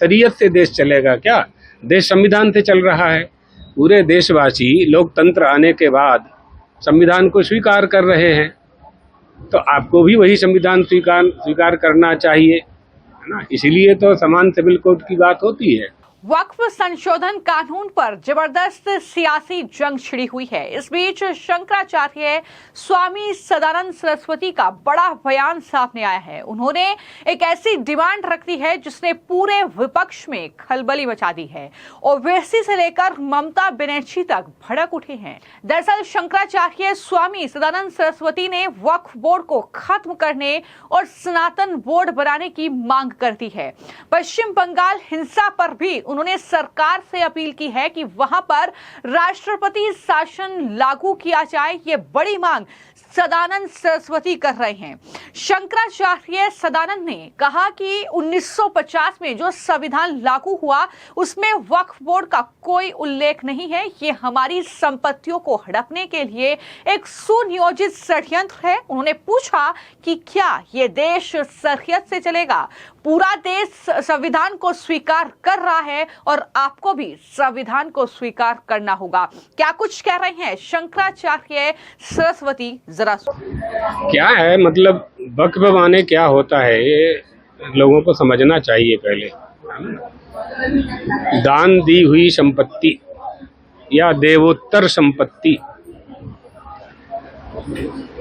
शरीयत से देश चलेगा क्या? देश संविधान से चल रहा है। पूरे देशवासी लोकतंत्र आने के बाद संविधान को स्वीकार कर रहे हैं, तो आपको भी वही संविधान स्वीकार करना चाहिए, है ना। इसीलिए तो समान सिविल कोड की बात होती है। वक्फ संशोधन कानून पर जबरदस्त सियासी जंग छिड़ी हुई है। इस बीच शंकराचार्य स्वामी सदानंद सरस्वती का बड़ा बयान सामने आया है। उन्होंने एक ऐसी डिमांड रख दी है जिसने पूरे विपक्ष में खलबली मचा दी है। ओवैसी से लेकर ममता बनर्जी तक भड़क उठे हैं। दरअसल शंकराचार्य स्वामी सदानंद सरस्वती ने वक्फ बोर्ड को खत्म करने और सनातन बोर्ड बनाने की मांग कर दी है। पश्चिम बंगाल हिंसा पर भी उन्होंने सरकार से अपील की है कि वहां पर राष्ट्रपति शासन लागू किया जाए। ये बड़ी मांग सदानंद सरस्वती कर रहे हैं। शंकराचार्य सदानंद ने कहा कि 1950 में जो संविधान लागू हुआ उसमें वक्फ बोर्ड का कोई उल्लेख नहीं है। ये हमारी संपत्तियों को हड़पने के लिए एक सुनियोजित षड्यंत्र है। उन्होंने पूछा कि क्या ये देश शरीयत से चलेगा? पूरा देश संविधान को स्वीकार कर रहा है और आपको भी संविधान को स्वीकार करना होगा। क्या कुछ कह रहे हैं शंकराचार्य सरस्वती, जरा क्या है मतलब वक्फ माने क्या होता है, ये लोगों को समझना चाहिए पहले। दान दी हुई संपत्ति या देवोत्तर संपत्ति।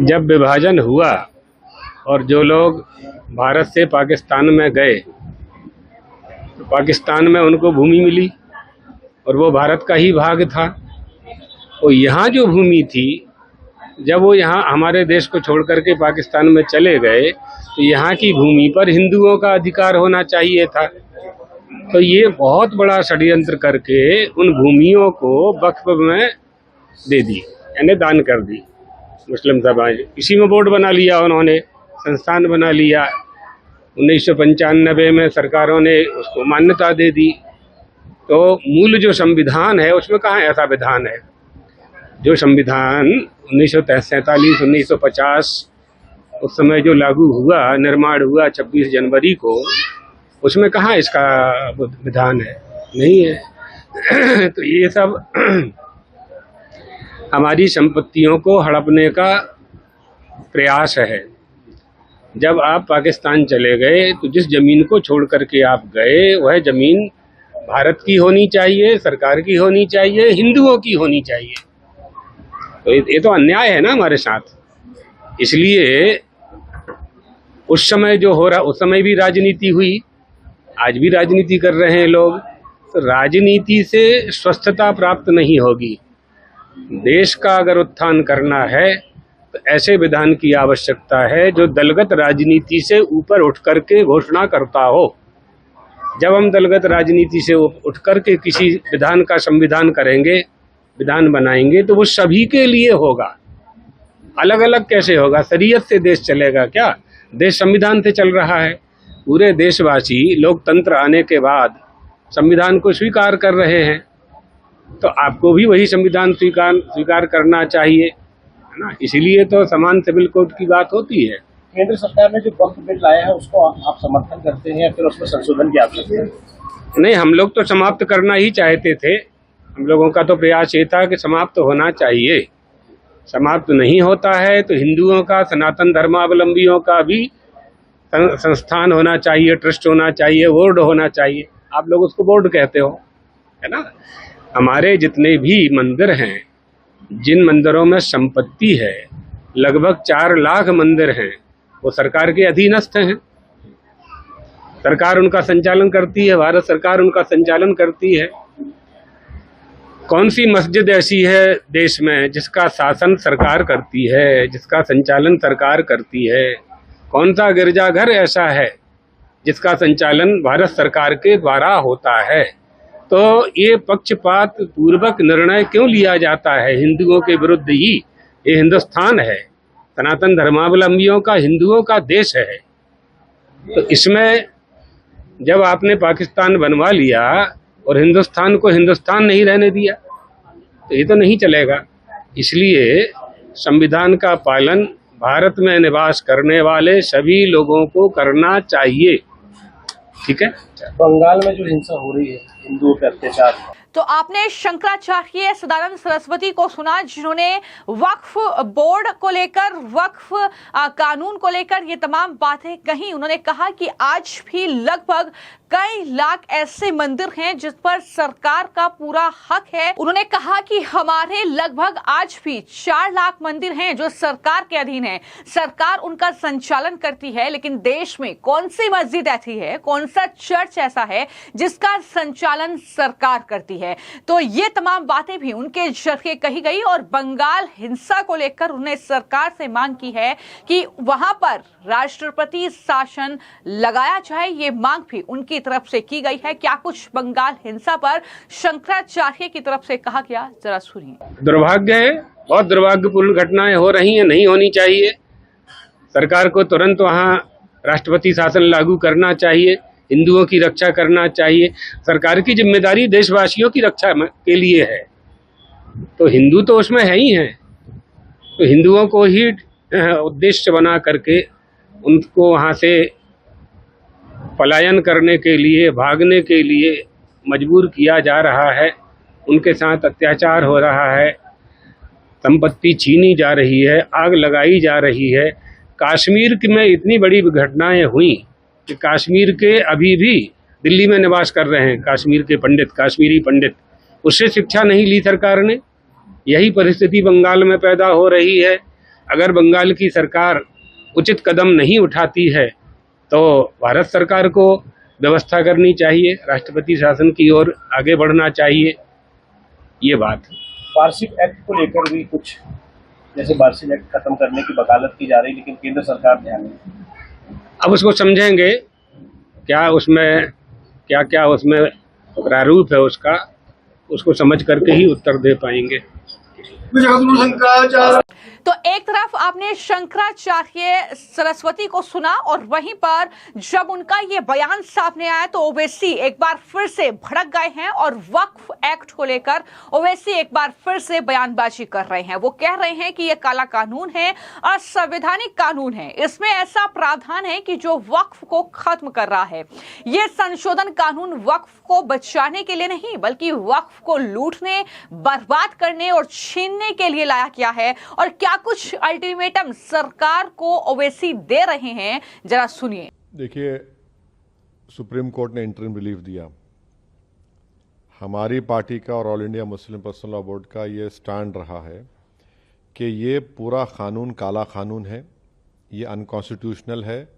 जब विभाजन हुआ और जो लोग भारत से पाकिस्तान में गए तो पाकिस्तान में उनको भूमि मिली और वो भारत का ही भाग था। तो यहाँ जो भूमि थी, जब वो यहाँ हमारे देश को छोड़ करके पाकिस्तान में चले गए तो यहाँ की भूमि पर हिंदुओं का अधिकार होना चाहिए था। तो ये बहुत बड़ा षड्यंत्र करके उन भूमियों को वक्फ में दे दी, यानी दान कर दी मुस्लिम समाज। इसी में बोर्ड बना लिया उन्होंने, संस्थान बना लिया। 1995 में सरकारों ने उसको मान्यता दे दी। तो मूल जो संविधान है उसमें कहाँ ऐसा विधान है? जो संविधान 1947, 1950 उस समय जो लागू हुआ, निर्माण हुआ 26 जनवरी को, उसमें कहाँ इसका विधान है? नहीं है। तो ये सब हमारी संपत्तियों को हड़पने का प्रयास है। जब आप पाकिस्तान चले गए तो जिस जमीन को छोड़ करके आप गए वह जमीन भारत की होनी चाहिए, सरकार की होनी चाहिए, हिंदुओं की होनी चाहिए। तो ये तो अन्याय है ना हमारे साथ। इसलिए उस समय जो हो रहा, उस समय भी राजनीति हुई, आज भी राजनीति कर रहे हैं लोग। तो राजनीति से स्वस्थता प्राप्त नहीं होगी। देश का अगर उत्थान करना है तो ऐसे विधान की आवश्यकता है जो दलगत राजनीति से ऊपर उठ करके घोषणा करता हो। जब हम दलगत राजनीति से उठ करके किसी विधान का संविधान करेंगे, विधान बनाएंगे, तो वो सभी के लिए होगा। अलग अलग कैसे होगा? शरीयत से देश चलेगा क्या? देश संविधान से चल रहा है। पूरे देशवासी लोकतंत्र आने के बाद संविधान को स्वीकार कर रहे हैं, तो आपको भी वही संविधान स्वीकार करना चाहिए, है ना। इसीलिए तो समान सिविल कोड की बात होती है। केंद्र सरकार ने जो वक्फ बिल लाया है उसको आप समर्थन करते हैं या फिर उसमें संशोधन की आवश्यकता है? नहीं, हम लोग तो समाप्त करना ही चाहते थे। हम लोगों का तो प्रयास ये था कि समाप्त होना चाहिए। समाप्त नहीं होता है तो हिंदुओं का, सनातन धर्मावलंबियों का भी संस्थान होना चाहिए, ट्रस्ट होना चाहिए, बोर्ड होना चाहिए। आप लोग उसको बोर्ड कहते हो, है ना। हमारे जितने भी मंदिर हैं, जिन मंदिरों में संपत्ति है, लगभग 4 लाख मंदिर हैं, वो सरकार के अधीनस्थ हैं। सरकार उनका संचालन करती है, भारत सरकार उनका संचालन करती है। कौन सी मस्जिद ऐसी है देश में जिसका शासन सरकार करती है, जिसका संचालन सरकार करती है? कौन सा गिरजाघर ऐसा है जिसका संचालन भारत सरकार के द्वारा होता है? तो ये पक्षपात पूर्वक निर्णय क्यों लिया जाता है हिंदुओं के विरुद्ध ही? ये हिंदुस्तान है, सनातन धर्मावलंबियों का, हिंदुओं का देश है। तो इसमें जब आपने पाकिस्तान बनवा लिया और हिंदुस्तान को हिंदुस्तान नहीं रहने दिया, तो ये तो नहीं चलेगा। इसलिए संविधान का पालन भारत में निवास करने वाले सभी लोगों को करना चाहिए। ठीक है। बंगाल में जो हिंसा हो रही है, हिंदुओं पे अत्याचार, तो आपने शंकराचार्य सदानंद सरस्वती को सुना, जिन्होंने वक्फ बोर्ड को लेकर, वक्फ कानून को लेकर ये तमाम बातें कही। उन्होंने कहा कि आज भी लगभग कई लाख ऐसे मंदिर हैं जिस पर सरकार का पूरा हक है। उन्होंने कहा कि हमारे लगभग आज भी 4 लाख मंदिर हैं जो सरकार के अधीन है, सरकार उनका संचालन करती है, लेकिन देश में कौन सी मस्जिद ऐसी है, कौन सा चर्च ऐसा है जिसका संचालन सरकार करती है। तो ये तमाम बातें भी उनके जरिए कही गई और बंगाल हिंसा को लेकर उन्होंने सरकार से मांग की है कि वहां पर राष्ट्रपति शासन लगाया जाए। ये मांग भी उनकी तरफ से की गई है। क्या कुछ बंगाल हिंसा पर शंकराचार्य की तरफ से कहा गया, जरा सुनिए। दुर्भाग्य है, बहुत दुर्भाग्यपूर्ण घटनाएं हो रही हैं, नहीं होनी चाहिए। सरकार को तुरंत वहां राष्ट्रपति शासन लागू करना चाहिए, हिंदुओं की रक्षा करना चाहिए। सरकार की जिम्मेदारी देशवासियों की रक्षा के लिए है, तो हिंदू तो उसमें है ही हैं, तो हिंदुओं को ही उद्देश्य बना करके उनको वहां से पलायन करने के लिए, भागने के लिए मजबूर किया जा रहा है। उनके साथ अत्याचार हो रहा है, संपत्ति छीनी जा रही है, आग लगाई जा रही है। कश्मीर में इतनी बड़ी घटनाएं हुई कि कश्मीर के अभी भी दिल्ली में निवास कर रहे हैं कश्मीर के पंडित, कश्मीरी पंडित, उससे शिक्षा नहीं ली सरकार ने। यही परिस्थिति बंगाल में पैदा हो रही है। अगर बंगाल की सरकार उचित कदम नहीं उठाती है तो भारत सरकार को व्यवस्था करनी चाहिए, राष्ट्रपति शासन की ओर आगे बढ़ना चाहिए। ये बात वार्षिक एक्ट को लेकर भी कुछ, जैसे वार्षिक एक्ट खत्म करने की वकालत की जा रही, लेकिन केंद्र सरकार ध्यान नहीं। अब उसको समझेंगे, क्या उसमें क्या उसमें प्रारूप है उसका, उसको समझ करके ही उत्तर दे पाएंगे। तो एक तरफ आपने शंकराचार्य सरस्वती को सुना और वहीं पर जब उनका ये बयान सामने आया तो ओवैसी एक बार फिर से भड़क गए हैं और वक्फ एक्ट को लेकर ओवैसी एक बार फिर से बयानबाजी कर रहे हैं। वो कह रहे हैं कि ये काला कानून है, असंवैधानिक कानून है, इसमें ऐसा प्रावधान है कि जो वक्फ को खत्म कर रहा है। ये संशोधन कानून वक्फ को बचाने के लिए नहीं बल्कि वक्फ को लूटने, बर्बाद करने और छीनने के लिए लाया गया है। और क्या कुछ अल्टीमेटम सरकार को ओवैसी दे रहे हैं, जरा सुनिए। देखिए, सुप्रीम कोर्ट ने इंटरिम रिलीफ दिया। हमारी पार्टी का और all India Muslim personal law board का ये स्टैंड रहा है कि ये पूरा कानून काला कानून है, ये अनकॉन्स्टिट्यूशनल है।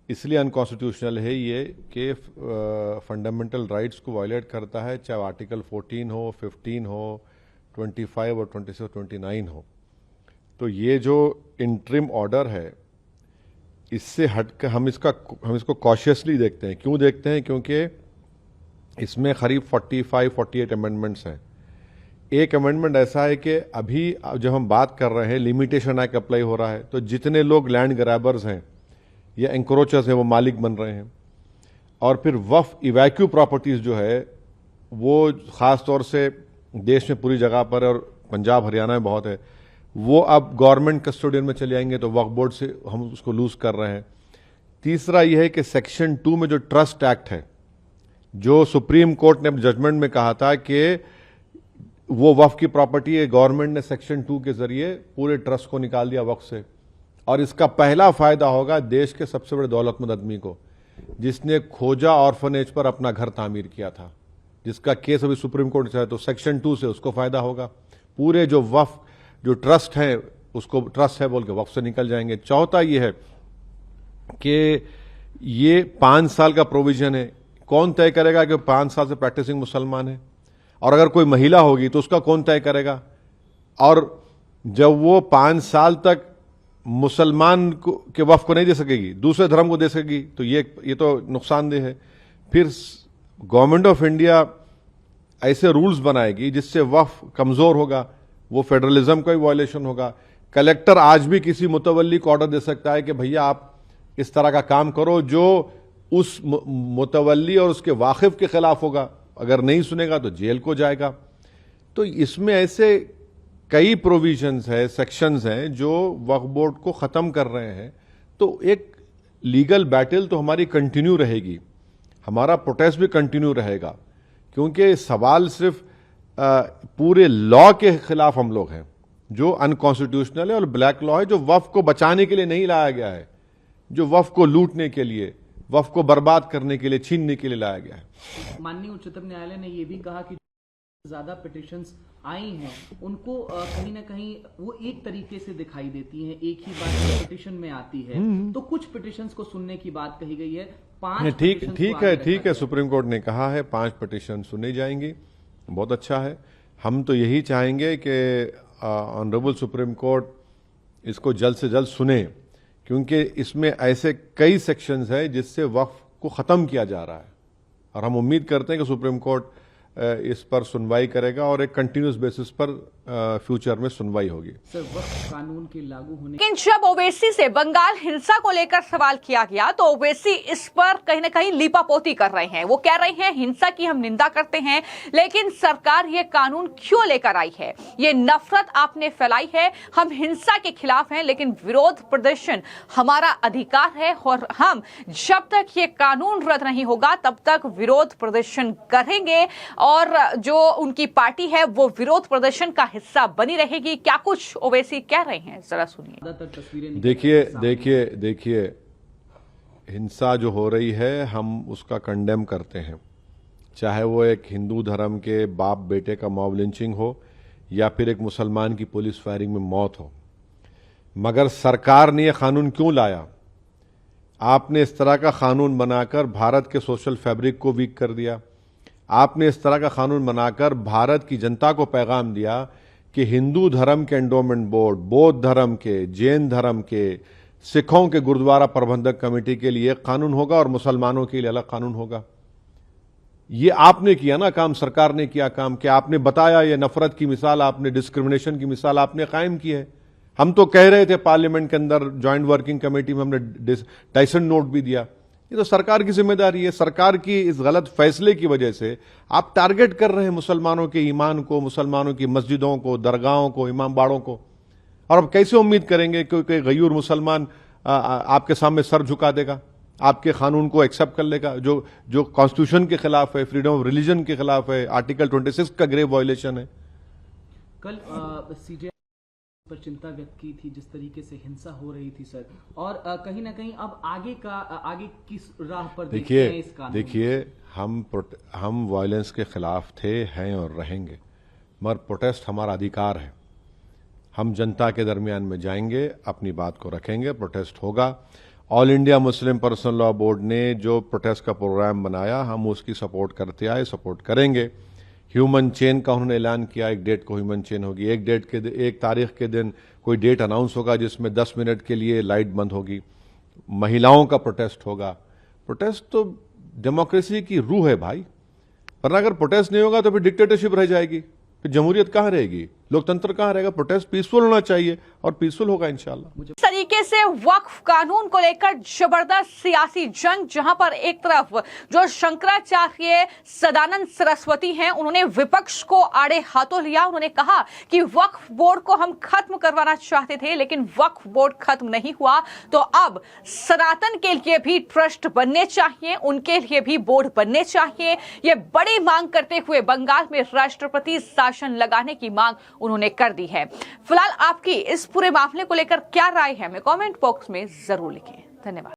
इसलिए अनकॉन्स्टिट्यूशनल है ये कि फंडामेंटल राइट्स को वायलेट करता है, चाहे आर्टिकल 14 हो, 15 हो, 25 और 26 और 29 हो। तो ये जो इंटरिम ऑर्डर है, इससे हटकर हम इसको कॉशियसली देखते हैं। क्यों देखते हैं? क्योंकि इसमें करीब 45-48 अमेंडमेंट्स हैं। एक अमेंडमेंट ऐसा है कि अभी जब हम बात कर रहे हैं, लिमिटेशन एक्ट अप्लाई हो रहा है, तो जितने लोग लैंड ग्रैबर्स हैं या एंक्रोचर्स हैं वो मालिक बन रहे हैं। और फिर वक्फ इवैक्यू प्रॉपर्टीज जो है वो ख़ास तौर से देश में पूरी जगह पर और पंजाब हरियाणा में बहुत है, वो अब गवर्नमेंट कस्टोडियन में चले आएंगे, तो वक्फ बोर्ड से हम उसको लूज कर रहे हैं। तीसरा यह है कि सेक्शन 2 में जो ट्रस्ट एक्ट है, जो सुप्रीम कोर्ट ने जजमेंट में कहा था कि वो वक्फ की प्रॉपर्टी है, गवर्नमेंट ने सेक्शन 2 के जरिए पूरे ट्रस्ट को निकाल दिया वक्फ से। और इसका पहला फायदा होगा देश के सबसे बड़े दौलतमंद आदमी को, जिसने खोजा ऑर्फनेज पर अपना घर तामीर किया था, जिसका केस अभी सुप्रीम कोर्ट से है, तो सेक्शन 2 से उसको फायदा होगा। पूरे जो वक्फ जो ट्रस्ट है उसको ट्रस्ट है बोल के वक्फ से निकल जाएंगे। चौथा ये है कि ये 5 साल का प्रोविजन है। कौन तय करेगा कि 5 साल से प्रैक्टिसिंग मुसलमान है? और अगर कोई महिला होगी तो उसका कौन तय करेगा? और जब वो 5 साल तक मुसलमान के वक्फ को नहीं दे सकेगी, दूसरे धर्म को दे सकेगी, तो ये तो नुकसानदेह है। फिर गवर्नमेंट ऑफ इंडिया ऐसे रूल्स बनाएगी जिससे वक्फ कमजोर होगा, वो फेडरलिज्म का भी वायलेशन होगा। कलेक्टर आज भी किसी मुतवल्ली को ऑर्डर दे सकता है कि भैया आप इस तरह का काम करो जो उस मुतवल्ली और उसके वाकिफ के खिलाफ होगा। अगर नहीं सुनेगा तो जेल को जाएगा। तो इसमें ऐसे कई प्रोविजंस है, सेक्शंस हैं जो वक्फ बोर्ड को खत्म कर रहे हैं। तो एक लीगल बैटल तो हमारी कंटिन्यू रहेगी। हमारा प्रोटेस्ट भी कंटिन्यू रहेगा, क्योंकि सवाल सिर्फ पूरे लॉ के खिलाफ हम लोग हैं जो अनकॉन्स्टिट्यूशनल है, और ब्लैक लॉ है जो वक्फ को बचाने के लिए नहीं लाया गया है, जो वक्फ को लूटने के लिए, वक्फ को बर्बाद करने के लिए, छीनने के लिए लाया गया है। माननीय उच्चतम न्यायालय ने यह भी कहा कि ज्यादा पिटिशंस आई हैं उनको कहीं ना कहीं वो एक तरीके से दिखाई देती हैं, एक ही बात पिटिशन में आती है, तो कुछ पिटिशंस को सुनने की बात कही गई है। 5 ठीक है, सुप्रीम कोर्ट ने कहा है 5 पिटिशन सुनी जाएंगी, बहुत अच्छा है। हम तो यही चाहेंगे कि ऑनरेबल सुप्रीम कोर्ट इसको जल्द से जल्द सुने, क्योंकि इसमें ऐसे कई सेक्शंस है जिससे वक्फ को ख़त्म किया जा रहा है, और हम उम्मीद करते हैं कि सुप्रीम कोर्ट इस पर सुनवाई करेगा और एक कंटिन्यूस बेसिस पर फ्यूचर में सुनवाई होगी। सर, वक्फ कानून के लागू होने लेकिन जब ओवैसी से बंगाल हिंसा को लेकर सवाल किया गया तो ओवैसी इस पर कहीं ना कहीं लीपापोती कर रहे हैं। वो कह रहे हैं हिंसा की हम निंदा करते हैं, लेकिन सरकार ये कानून क्यों लेकर आई है, ये नफरत आपने फैलाई है। हम हिंसा के खिलाफ हैं, लेकिन विरोध प्रदर्शन हमारा अधिकार है, और हम जब तक ये कानून रद्द नहीं होगा तब तक विरोध प्रदर्शन करेंगे, और जो उनकी पार्टी है वो विरोध प्रदर्शन का हिस्सा बनी रहेगी। क्या कुछ ओवैसी कह रहे हैं, जरा सुनिए। ज्यादातर तस्वीरें देखिए हिंसा जो हो रही है हम उसका कंडेम करते हैं, चाहे वो एक हिंदू धर्म के बाप बेटे का मॉब लिंचिंग हो या फिर एक मुसलमान की पुलिस फायरिंग में मौत हो। मगर सरकार ने यह कानून क्यों लाया? आपने इस तरह का कानून बनाकर भारत के सोशल फैब्रिक को वीक कर दिया। आपने इस तरह का कानून बनाकर भारत की जनता को पैगाम दिया कि हिंदू धर्म के एंडोमेंट बोर्ड, बौद्ध धर्म के, जैन धर्म के, सिखों के गुरुद्वारा प्रबंधक कमेटी के लिए एक कानून होगा और मुसलमानों के लिए अलग कानून होगा। ये आपने किया ना काम, सरकार ने किया काम, कि आपने बताया ये नफरत की मिसाल, आपने डिस्क्रिमिनेशन की मिसाल आपने कायम की है। हम तो कह रहे थे पार्लियामेंट के अंदर ज्वाइंट वर्किंग कमेटी में, हमने टाइसन नोट भी दिया। ये तो सरकार की जिम्मेदारी है। सरकार की इस गलत फैसले की वजह से आप टारगेट कर रहे हैं मुसलमानों के ईमान को, मुसलमानों की मस्जिदों को, दरगाहों को, इमाम बाड़ों को। और अब कैसे उम्मीद करेंगे कि कोई गयूर मुसलमान आपके सामने सर झुका देगा, आपके कानून को एक्सेप्ट कर लेगा, जो कॉन्स्टिट्यूशन के खिलाफ है, फ्रीडम ऑफ रिलीजन के खिलाफ है, आर्टिकल 26 का ग्रेव वायलेशन है। कल सीजे पर चिंता व्यक्त की थी जिस तरीके से हिंसा हो रही थी सर, और कहीं ना कहीं अब आगे किस राह पर देखिए हम वायलेंस के खिलाफ थे, हैं और रहेंगे, मगर प्रोटेस्ट हमारा अधिकार है। हम जनता के दरमियान में जाएंगे, अपनी बात को रखेंगे, प्रोटेस्ट होगा। All India Muslim personal law board ने जो प्रोटेस्ट का प्रोग्राम बनाया, हम उसकी सपोर्ट करते आए, सपोर्ट करेंगे। ह्यूमन चेन का उन्होंने ऐलान किया, एक डेट को ह्यूमन चेन होगी, एक तारीख के दिन कोई डेट अनाउंस होगा जिसमें 10 मिनट के लिए लाइट बंद होगी। महिलाओं का प्रोटेस्ट होगा। प्रोटेस्ट तो डेमोक्रेसी की रूह है भाई, वरना अगर प्रोटेस्ट नहीं होगा तो फिर डिक्टेटरशिप रह जाएगी, फिर जमहूरियत कहाँ रहेगी, लोकतंत्र कहाँ रहेगा। प्रोटेस्ट पीसफुल होना चाहिए और पीसफुल होगा इंशाल्लाह। इस तरीके से वक्फ कानून को लेकर जबरदस्त सियासी जंग, जहां पर एक तरफ जो शंकराचार्य सदानंद सरस्वती हैं, उन्होंने विपक्ष को आड़े हाथों लिया। उन्होंने कहा कि वक्फ बोर्ड को हम खत्म करवाना चाहते थे, लेकिन वक्फ बोर्ड खत्म नहीं हुआ, तो अब सनातन के लिए भी ट्रस्ट बनने चाहिए, उनके लिए भी बोर्ड बनने चाहिए। ये बड़ी मांग करते हुए बंगाल में राष्ट्रपति शासन लगाने की मांग उन्होंने कर दी है। फिलहाल आपकी इस पूरे मामले को लेकर क्या राय है, हमें कमेंट बॉक्स में जरूर लिखें। धन्यवाद।